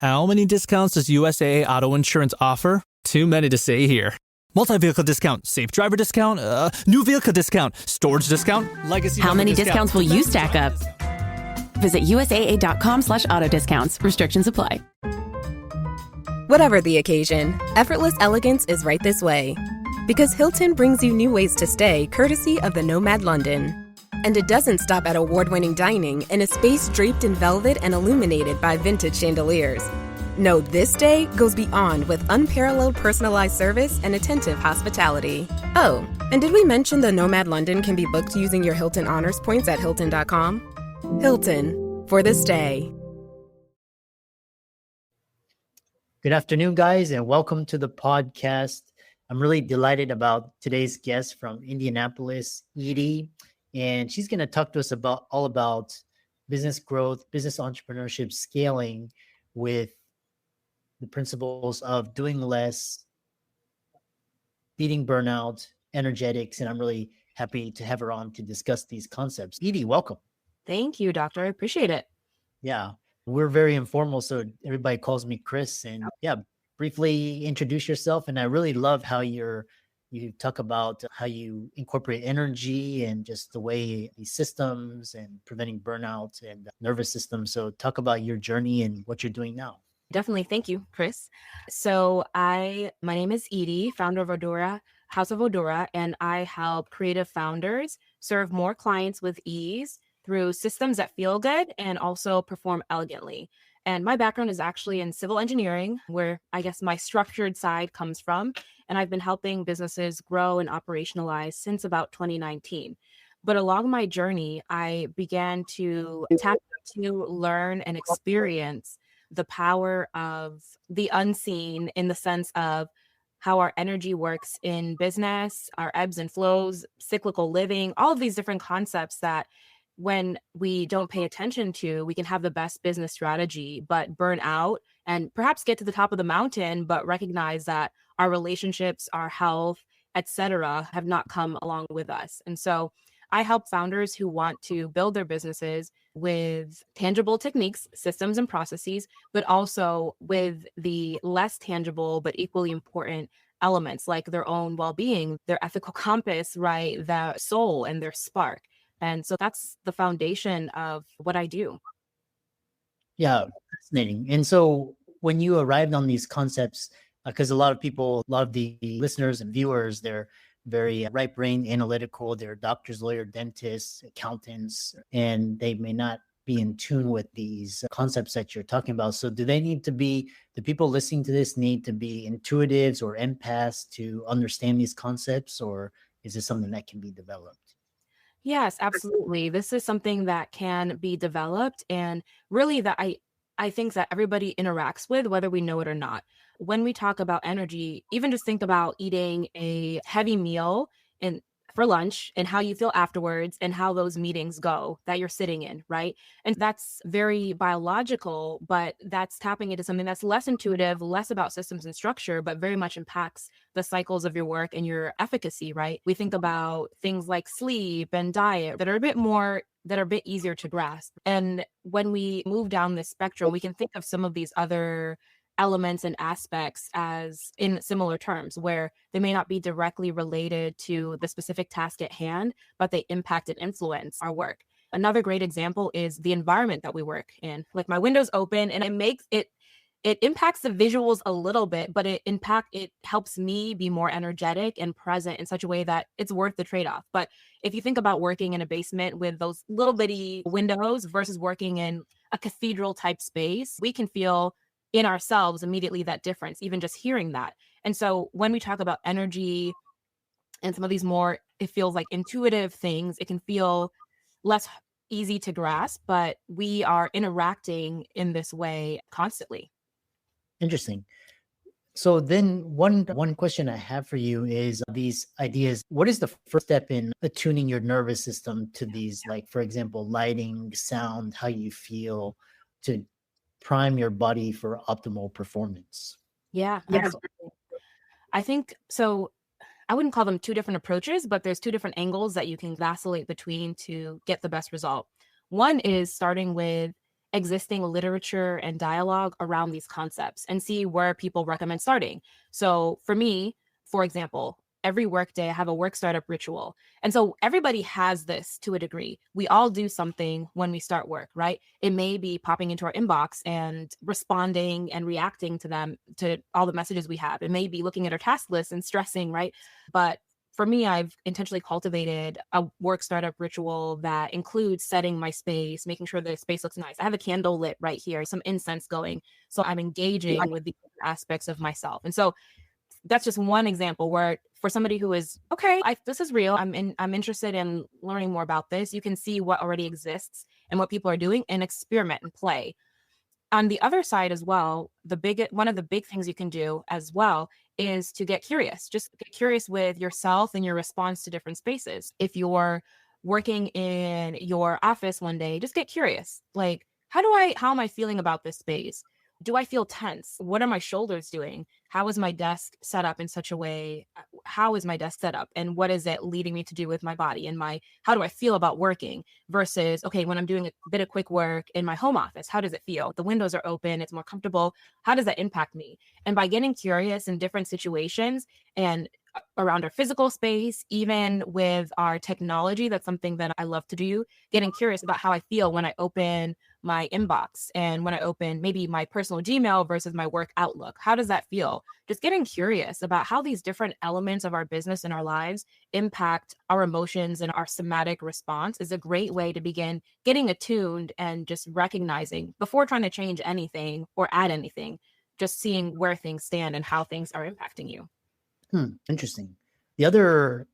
How many discounts does USAA Auto Insurance offer? Too many to say here. Multi-vehicle discount, safe driver discount, new vehicle discount, storage discount, legacy. How many discounts will you stack up? Visit USAA.com/auto discounts. Restrictions apply. Whatever the occasion, effortless elegance is right this way. Because Hilton brings you new ways to stay courtesy of the Nomad London. And it doesn't stop at award-winning dining in a space draped in velvet and illuminated by vintage chandeliers. No, this day goes beyond with unparalleled personalized service and attentive hospitality. Oh, and did we mention the Nomad London can be booked using your Hilton Honors points at Hilton.com? Hilton, for this day. Good afternoon, guys, and welcome to the podcast. I'm really delighted about today's guest from Indianapolis, Edie, and she's going to talk to us all about business growth, business entrepreneurship, scaling with the principles of doing less, beating burnout, energetics, and I'm really happy to have her on to discuss these concepts. Edie, welcome. Thank you, doctor. I appreciate it. Yeah, we're very informal, so everybody calls me Chris. And yeah, briefly introduce yourself. And I really love how you talk about how you incorporate energy and just the way these systems and preventing burnout and nervous system. So talk about your journey and what you're doing now. Definitely. Thank you, Chris. So my name is Edie, founder of Oduraa, House of Auraura, and I help creative founders serve more clients with ease through systems that feel good and also perform elegantly. And my background is actually in civil engineering, where I guess my structured side comes from. And I've been helping businesses grow and operationalize since about 2019. But along my journey, I began to tap to learn and experience the power of the unseen in the sense of how our energy works in business, our ebbs and flows, cyclical living, all of these different concepts that when we don't pay attention to, we can have the best business strategy, but burn out and perhaps get to the top of the mountain, but recognize that our relationships, our health, etc., have not come along with us. And so I help founders who want to build their businesses with tangible techniques, systems, and processes, but also with the less tangible but equally important elements like their own well-being, their ethical compass, right, their soul and their spark. And so that's the foundation of what I do. Yeah, fascinating. And so when you arrived on these concepts, because a lot of the listeners and viewers, they're very right-brained, analytical. They're doctors, lawyers, dentists, accountants, and they may not be in tune with these concepts that you're talking about. So do the people listening to this need to be intuitives or empaths to understand these concepts, or is this something that can be developed? Yes, absolutely. This is something that can be developed and really that I think that everybody interacts with, whether we know it or not. When we talk about energy, even just think about eating a heavy meal for lunch and how you feel afterwards and how those meetings go that you're sitting in, right? And that's very biological, but that's tapping into something that's less intuitive, less about systems and structure, but very much impacts the cycles of your work and your efficacy, right? We think about things like sleep and diet that are a bit easier to grasp. And when we move down this spectrum, we can think of some of these other elements and aspects as in similar terms where they may not be directly related to the specific task at hand, but they impact and influence our work. Another great example is the environment that we work in. Like my window's open and it impacts the visuals a little bit, but it helps me be more energetic and present in such a way that it's worth the trade-off. But if you think about working in a basement with those little bitty windows versus working in a cathedral type space, we can feel in ourselves immediately that difference, even just hearing that. And so when we talk about energy and some of these more, it feels like intuitive things, it can feel less easy to grasp, but we are interacting in this way constantly. Interesting. So then one question I have for you is these ideas. What is the first step in attuning your nervous system to these, like, for example, lighting, sound, how you feel, to prime your body for optimal performance? Yeah. I think so. I wouldn't call them two different approaches, but there's two different angles that you can vacillate between to get the best result. One is starting with existing literature and dialogue around these concepts and see where people recommend starting. So for me, for example, every workday I have a work startup ritual. And so everybody has this to a degree. We all do something when we start work, right? It may be popping into our inbox and responding and reacting to them, to all the messages we have. It may be looking at our task list and stressing, right? But for me, I've intentionally cultivated a work startup ritual that includes setting my space, making sure the space looks nice. I have a candle lit right here, some incense going. So I'm engaging with the aspects of myself. And so that's just one example where for somebody who is, okay, this is real. I'm interested in learning more about this. You can see what already exists and what people are doing and experiment and play. On the other side as well, one of the big things you can do as well is to get curious. Just get curious with yourself and your response to different spaces. If you're working in your office one day, just get curious. Like, how am I feeling about this space? Do I feel tense? What are my shoulders doing? How is my desk set up in such a way? How is my desk set up? And what is it leading me to do with my body and how do I feel about working versus, okay, when I'm doing a bit of quick work in my home office, how does it feel? The windows are open, it's more comfortable. How does that impact me? And by getting curious in different situations and around our physical space, even with our technology, that's something that I love to do, getting curious about how I feel when I open my inbox and when I open maybe my personal Gmail versus my work Outlook. How does that feel? Just getting curious about how these different elements of our business and our lives impact our emotions and our somatic response is a great way to begin getting attuned and just recognizing before trying to change anything or add anything, just seeing where things stand and how things are impacting you. Interesting. The other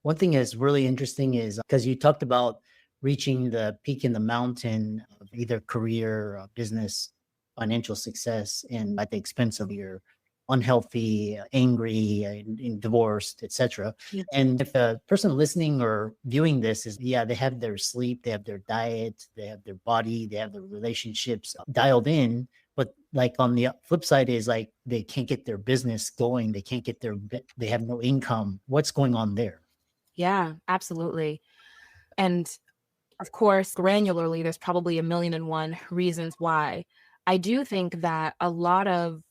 one thing is really interesting is because you talked about reaching the peak in the mountain of either career, business, financial success, and at the expense of your unhealthy, angry, divorced, etc. Yeah. And if a person listening or viewing this is, they have their sleep, they have their diet, they have their body, they have their relationships dialed in. But like on the flip side is like they can't get their business going. They can't get they have no income. What's going on there? Yeah, absolutely. And of course, granularly, there's probably a million and one reasons why. I do think that a lot of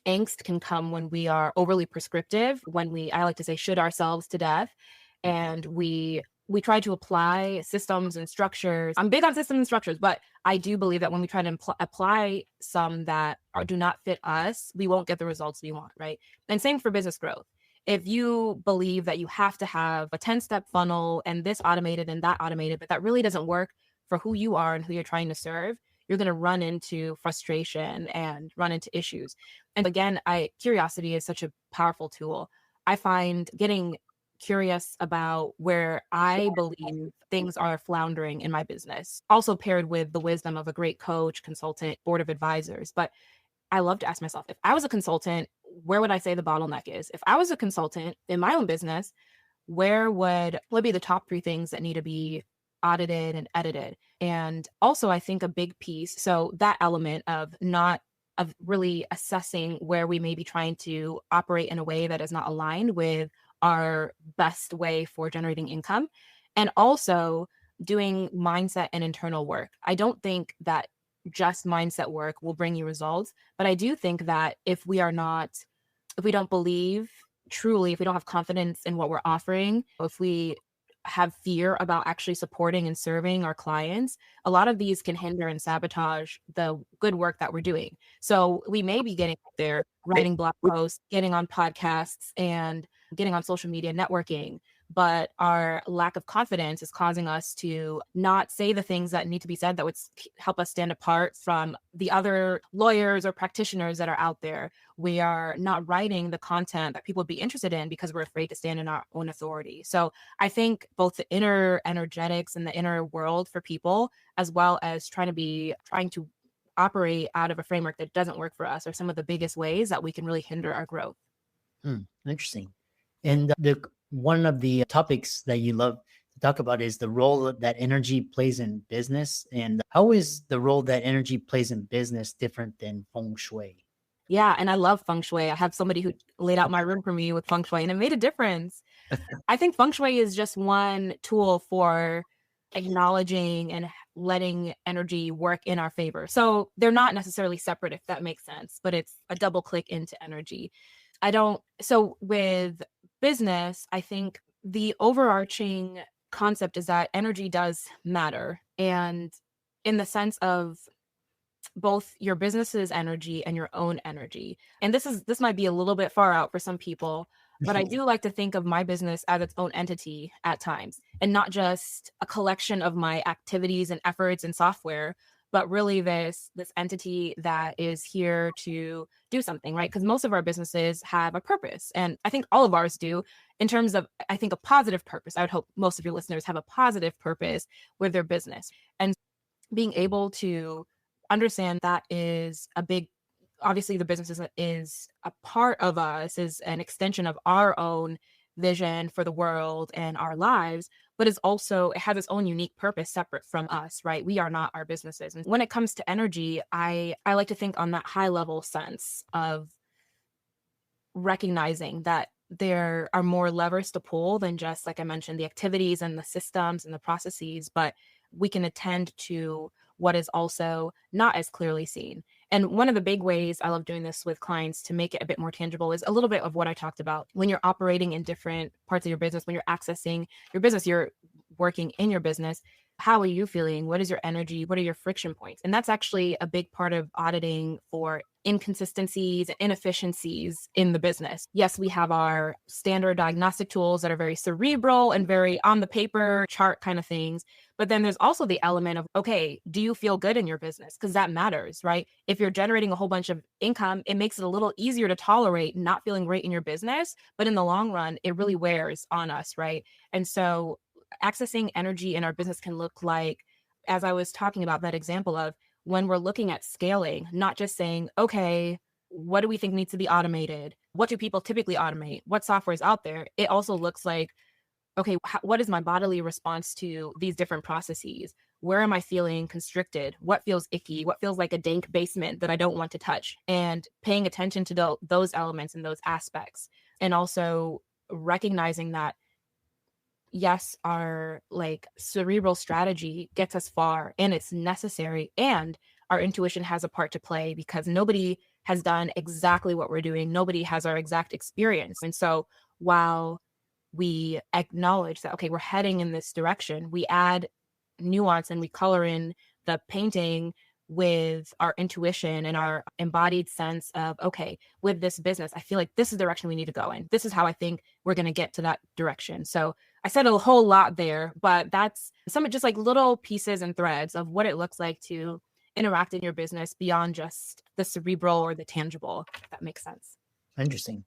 angst can come when we are overly prescriptive, when I like to say, should ourselves to death, and we try to apply systems and structures. I'm big on systems and structures, but I do believe that when we try to apply some that do not fit us, we won't get the results we want, right? And same for business growth. If you believe that you have to have a 10-step funnel and this automated and that automated, but that really doesn't work for who you are and who you're trying to serve, you're going to run into frustration and run into issues. And again, curiosity is such a powerful tool. I find getting curious about where I believe things are floundering in my business, also paired with the wisdom of a great coach, consultant, board of advisors. But I love to ask myself, if I was a consultant, where would I say the bottleneck is? If I was a consultant in my own business, what would be the top 3 things that need to be audited and edited? And also, I think a big piece, so that element of really assessing where we may be trying to operate in a way that is not aligned with our best way for generating income, and also doing mindset and internal work. I don't think that just mindset work will bring you results, but I do think that if we don't believe truly, if we don't have confidence in what we're offering, if we have fear about actually supporting and serving our clients, a lot of these can hinder and sabotage the good work that we're doing. So we may be getting out there, writing blog posts, getting on podcasts, and getting on social media, networking, but our lack of confidence is causing us to not say the things that need to be said that would help us stand apart from the other lawyers or practitioners that are out there. We are not writing the content that people would be interested in because we're afraid to stand in our own authority. So I think both the inner energetics and the inner world for people, as well as trying to operate out of a framework that doesn't work for us, are some of the biggest ways that we can really hinder our growth. Interesting. And one of the topics that you love to talk about is the role that energy plays in business. And how is the role that energy plays in business different than feng shui? Yeah, and I love feng shui. I have somebody who laid out my room for me with feng shui, and it made a difference. I think feng shui is just one tool for acknowledging and letting energy work in our favor. So they're not necessarily separate, if that makes sense, but it's a double click into energy. So with business, I think the overarching concept is that energy does matter. And in the sense of both your business's energy and your own energy. And this might be a little bit far out for some people, but I do like to think of my business as its own entity at times, and not just a collection of my activities and efforts and software, but really this entity that is here to do something, right? Because most of our businesses have a purpose, and I think all of ours do, in terms of, I think, a positive purpose. I would hope most of your listeners have a positive purpose with their business. And being able to understand that is a big, obviously the business is a part of us, is an extension of our own vision for the world and our lives, but it has its own unique purpose separate from us, right? We are not our businesses. And when it comes to energy, I like to think on that high level sense of recognizing that there are more levers to pull than just, like I mentioned, the activities and the systems and the processes, but we can attend to what is also not as clearly seen. And one of the big ways I love doing this with clients to make it a bit more tangible is a little bit of what I talked about. When you're operating in different parts of your business, when you're accessing your business, you're working in your business, how are you feeling? What is your energy? What are your friction points? And that's actually a big part of auditing for inconsistencies and inefficiencies in the business. Yes, we have our standard diagnostic tools that are very cerebral and very on the paper chart kind of things. But then there's also the element of, okay, do you feel good in your business? Because that matters, right? If you're generating a whole bunch of income, it makes it a little easier to tolerate not feeling great in your business. But in the long run, it really wears on us, right? And so accessing energy in our business can look like, as I was talking about that example of, when we're looking at scaling, not just saying, okay, what do we think needs to be automated? What do people typically automate? What software is out there? It also looks like, okay, what is my bodily response to these different processes? Where am I feeling constricted? What feels icky? What feels like a dank basement that I don't want to touch? And paying attention to those elements and those aspects. And also recognizing that, yes, our like cerebral strategy gets us far and it's necessary, and our intuition has a part to play because nobody has done exactly what we're doing. Nobody has our exact experience. And so while we acknowledge that, okay, we're heading in this direction, we add nuance and we color in the painting with our intuition and our embodied sense of, okay, with this business, I feel like this is the direction we need to go in. This is how I think we're going to get to that direction. So I said a whole lot there, but that's some just like little pieces and threads of what it looks like to interact in your business beyond just the cerebral or the tangible, if that makes sense. Interesting.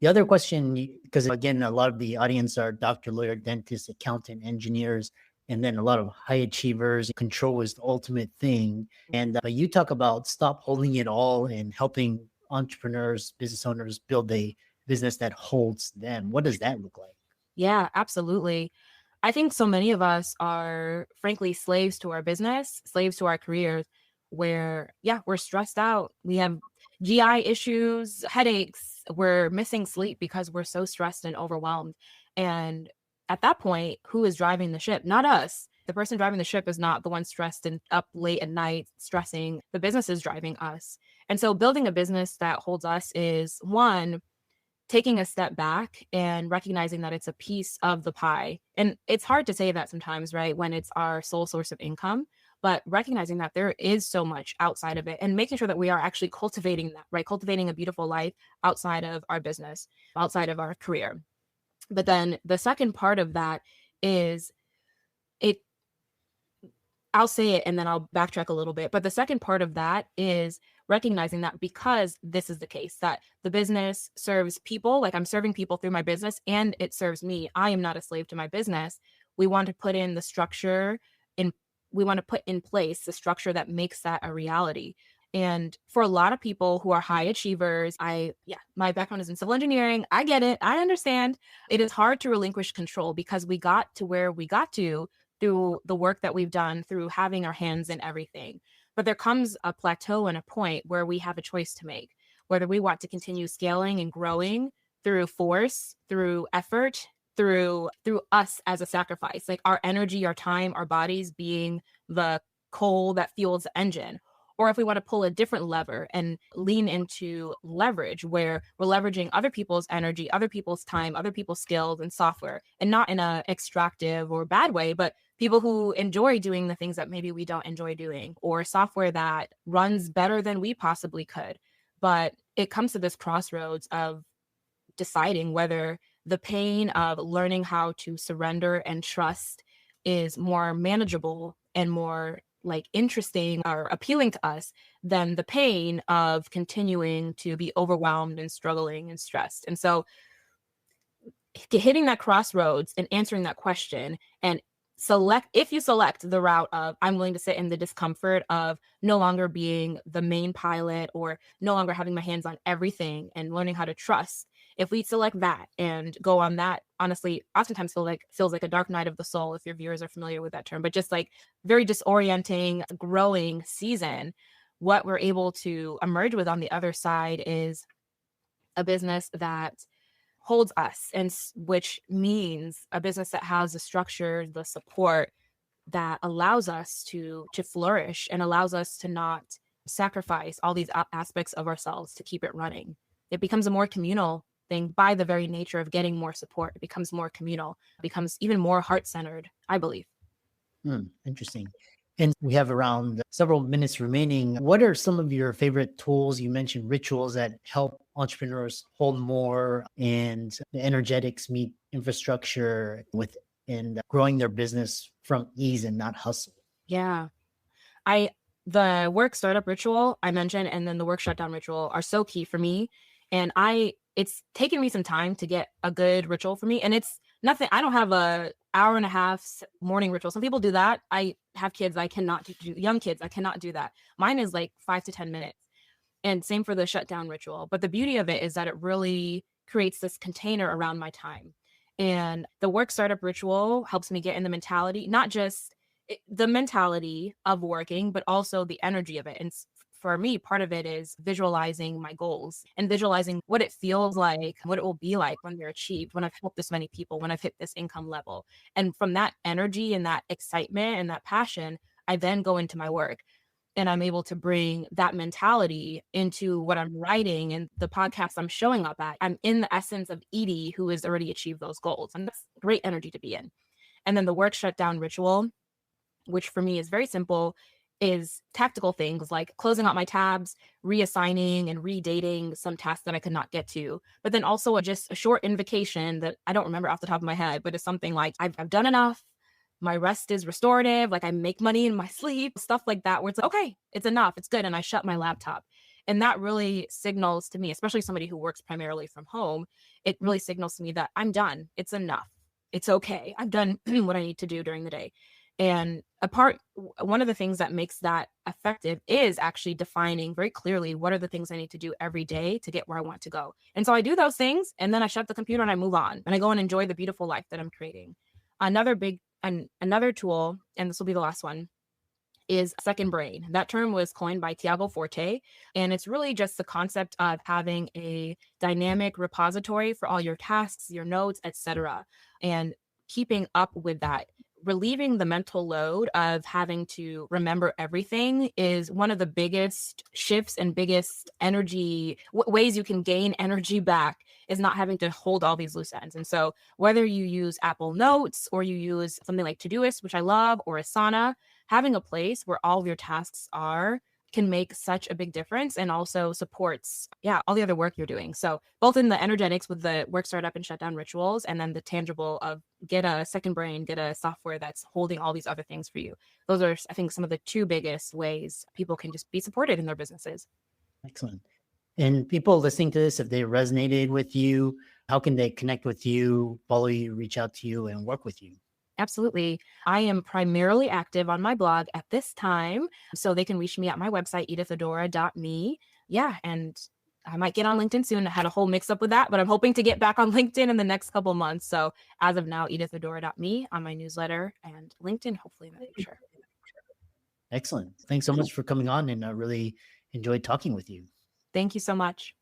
The other question, because again, a lot of the audience are doctor, lawyer, dentist, accountant, engineers, and then a lot of high achievers. Control is the ultimate thing. And you talk about stop holding it all and helping entrepreneurs, business owners build a business that holds them. What does that look like? Yeah, absolutely. I think so many of us are frankly slaves to our business, slaves to our careers, where, yeah, we're stressed out. We have GI issues, headaches, we're missing sleep because we're so stressed and overwhelmed. And at that point, who is driving the ship? Not us. The person driving the ship is not the one stressed and up late at night stressing. The business is driving us. And so building a business that holds us is, one, taking a step back and recognizing that it's a piece of the pie. And it's hard to say that sometimes, right, when it's our sole source of income, but recognizing that there is so much outside of it and making sure that we are actually cultivating that, right? Cultivating a beautiful life outside of our business, outside of our career. But then the second part of that is I'll say it and then I'll backtrack a little bit. But the second part of that is recognizing that because this is the case, that the business serves people, like I'm serving people through my business, and it serves me. I am not a slave to my business. We want to put in the structure we want to put in place the structure that makes that a reality. And for a lot of people who are high achievers, my background is in civil engineering. I get it. I understand. It is hard to relinquish control because we got to where we got to through the work that we've done, through having our hands in everything. But there comes a plateau and a point where we have a choice to make, whether we want to continue scaling and growing through force, through effort, through us as a sacrifice, like our energy, our time, our bodies being the coal that fuels the engine. Or if we want to pull a different lever and lean into leverage, where we're leveraging other people's energy, other people's time, other people's skills and software, and not in a extractive or bad way, but people who enjoy doing the things that maybe we don't enjoy doing, or software that runs better than we possibly could. But it comes to this crossroads of deciding whether the pain of learning how to surrender and trust is more manageable and more like interesting or appealing to us than the pain of continuing to be overwhelmed and struggling and stressed. And so hitting that crossroads and answering that question, and if you select the route of I'm willing to sit in the discomfort of no longer being the main pilot or no longer having my hands on everything and learning how to trust, if we select that and go on that, honestly, oftentimes feels like a dark night of the soul, if your viewers are familiar with that term, but just like very disorienting, growing season, what we're able to emerge with on the other side is a business that holds us, and which means a business that has the structure, the support that allows us to flourish and allows us to not sacrifice all these aspects of ourselves to keep it running. It becomes a more communal thing by the very nature of getting more support. It becomes more communal, becomes even more heart-centered, I believe. Interesting. And we have around several minutes remaining. What are some of your favorite tools? You mentioned rituals that help entrepreneurs hold more, and the energetics meet infrastructure and growing their business from ease and not hustle. Yeah. The work startup ritual I mentioned, and then the work shutdown ritual are so key for me. And it's taken me some time to get a good ritual for me. And it's nothing, I don't have a hour and a half morning ritual. Some people do that. I have kids. I cannot do young kids. I cannot do that. Mine is like 5 to 10 minutes. And same for the shutdown ritual. But the beauty of it is that it really creates this container around my time. And the work startup ritual helps me get in the mentality, not just the mentality of working, but also the energy of it. And for me, part of it is visualizing my goals and visualizing what it feels like, what it will be like when they're achieved, when I've helped this many people, when I've hit this income level. And from that energy and that excitement and that passion, I then go into my work. And I'm able to bring that mentality into what I'm writing and the podcast I'm showing up at. I'm in the essence of Edie, who has already achieved those goals. And that's great energy to be in. And then the work shutdown ritual, which for me is very simple, is tactical things like closing out my tabs, reassigning and redating some tasks that I could not get to. But then also just a short invocation that I don't remember off the top of my head, but it's something like I've done enough. My rest is restorative. Like I make money in my sleep, stuff like that, where it's like, okay, it's enough. It's good. And I shut my laptop. And that really signals to me, especially somebody who works primarily from home, it really signals to me that I'm done. It's enough. It's okay. I've done what I need to do during the day. And one of the things that makes that effective is actually defining very clearly what are the things I need to do every day to get where I want to go. And so I do those things, and then I shut the computer and I move on and I go and enjoy the beautiful life that I'm creating. Another tool, and this will be the last one, is second brain. That term was coined by Tiago Forte, and it's really just the concept of having a dynamic repository for all your tasks, your notes, etc., and keeping up with that. Relieving the mental load of having to remember everything is one of the biggest shifts and biggest energy ways you can gain energy back, is not having to hold all these loose ends. And so whether you use Apple Notes or you use something like Todoist, which I love, or Asana, having a place where all of your tasks are can make such a big difference, and also supports, all the other work you're doing. So both in the energetics with the work startup and shutdown rituals, and then the tangible of get a second brain, get a software that's holding all these other things for you. Those are, I think, some of the two biggest ways people can just be supported in their businesses. Excellent. And people listening to this, if they resonated with you, how can they connect with you, follow you, reach out to you, and work with you? Absolutely. I am primarily active on my blog at this time, so they can reach me at my website, edithoduraa.me. Yeah, and I might get on LinkedIn soon. I had a whole mix up with that, but I'm hoping to get back on LinkedIn in the next couple months. So as of now, edithoduraa.me on my newsletter, and LinkedIn hopefully in the future. Excellent. Thanks so much for coming on, and I really enjoyed talking with you. Thank you so much.